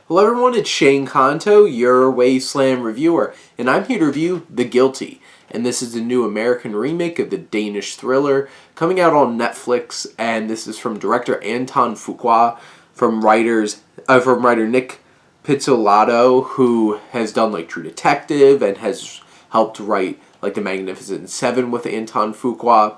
Hello everyone, it's Shane Kanto, your Wasteland reviewer, and I'm here to review The Guilty. And this is the new American remake of the Danish thriller coming out on Netflix, and this is from director Antoine Fuqua, from writer Nick Pizzolatto, who has done like True Detective and has helped write like The Magnificent Seven with Antoine Fuqua.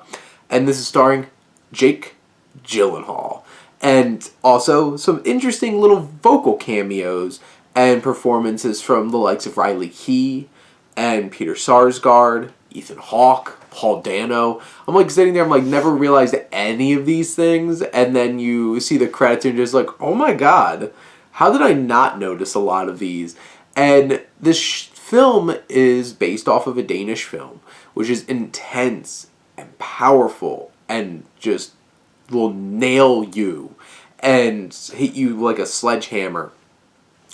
And this is starring Jake Gyllenhaal. And also some interesting little vocal cameos and performances from the likes of Riley Keough and Peter Sarsgaard, Ethan Hawke, Paul Dano. I'm like sitting there, I'm like never realized any of these things, and then you see the credits and you're just like, oh my god, how did I not notice a lot of these? And this film is based off of a Danish film, which is intense and powerful and just will nail you and hit you like a sledgehammer.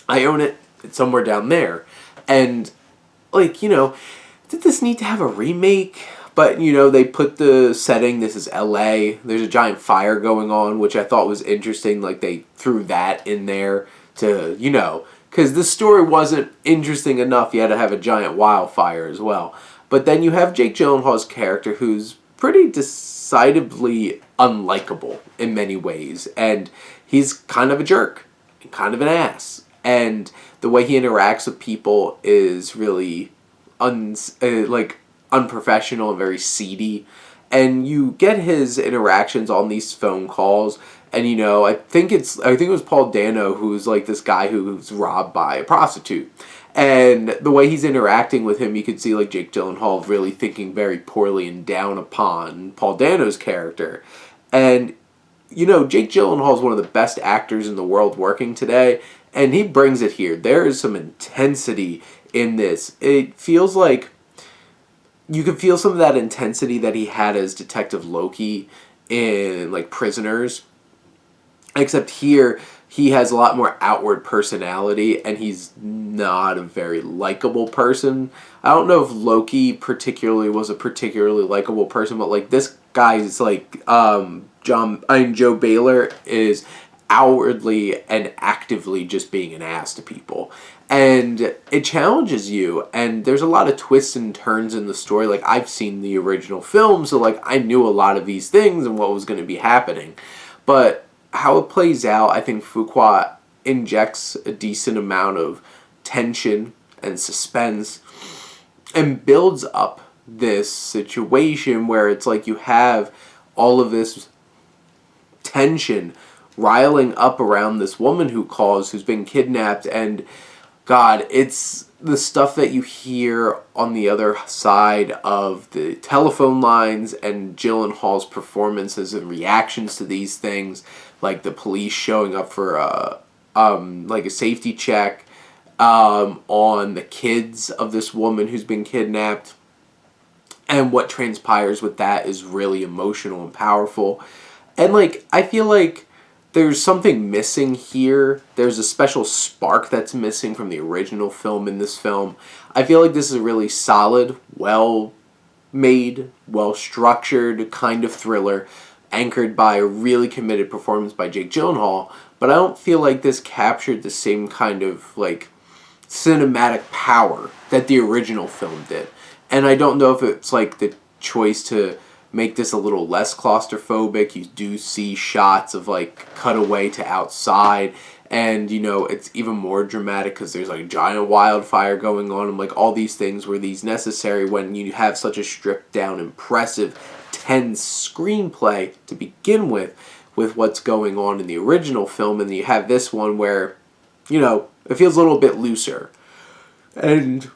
I own it. It's somewhere down there. And, like, did this need to have a remake? But, they put the setting, this is LA. There's a giant fire going on, which I thought was interesting. Like, they threw that in there to, because the story wasn't interesting enough. You had to have a giant wildfire as well. But then you have Jake Gyllenhaal's character, who's pretty decidedly unlikable in many ways, and he's kind of a jerk and kind of an ass, and the way he interacts with people is really unprofessional and very seedy, and you get his interactions on these phone calls. And I think it was Paul Dano who's like this guy who's robbed by a prostitute. And the way he's interacting with him, you can see like Jake Gyllenhaal really thinking very poorly and down upon Paul Dano's character. And Jake Gyllenhaal is one of the best actors in the world working today, and he brings it here. There is some intensity in this. It feels like you can feel some of that intensity that he had as Detective Loki in like Prisoners. Except here, he has a lot more outward personality, and he's not a very likable person. I don't know if Loki particularly was a particularly likable person, but like this guy is like Joe Baylor is outwardly and actively just being an ass to people. And it challenges you, and there's a lot of twists and turns in the story. Like, I've seen the original film, so like I knew a lot of these things and what was going to be happening. But how it plays out, I think Fuqua injects a decent amount of tension and suspense and builds up this situation where it's like you have all of this tension riling up around this woman who's been kidnapped, and God, it's the stuff that you hear on the other side of the telephone lines and Gyllenhaal's performances and reactions to these things, like the police showing up for a safety check on the kids of this woman who's been kidnapped, and what transpires with that is really emotional and powerful. And like, I feel like there's something missing here. There's a special spark that's missing from the original film in this film. I feel like this is a really solid, well-made, well-structured kind of thriller anchored by a really committed performance by Jake Gyllenhaal, but I don't feel like this captured the same kind of like cinematic power that the original film did. And I don't know if it's like the choice to make this a little less claustrophobic. You do see shots of like cutaway to outside, and it's even more dramatic because there's like a giant wildfire going on, and like all these things were these necessary when you have such a stripped down, impressive, tense screenplay to begin with what's going on in the original film. And you have this one where it feels a little bit looser, and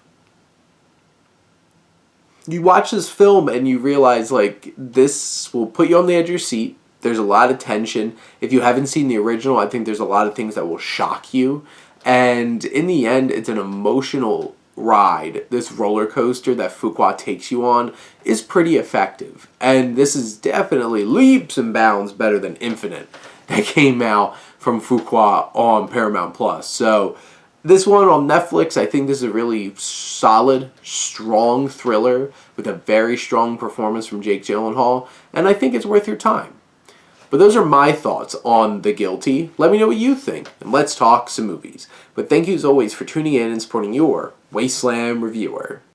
you watch this film and you realize like this will put you on the edge of your seat. There's a lot of tension. If you haven't seen the original, I think there's a lot of things that will shock you. And in the end, it's an emotional ride. This roller coaster that Fuqua takes you on is pretty effective. And this is definitely leaps and bounds better than Infinite that came out from Fuqua on Paramount Plus. So this one on Netflix, I think this is a really solid, strong thriller with a very strong performance from Jake Gyllenhaal, and I think it's worth your time. But those are my thoughts on The Guilty. Let me know what you think, and let's talk some movies. But thank you as always for tuning in and supporting your Wasteland reviewer.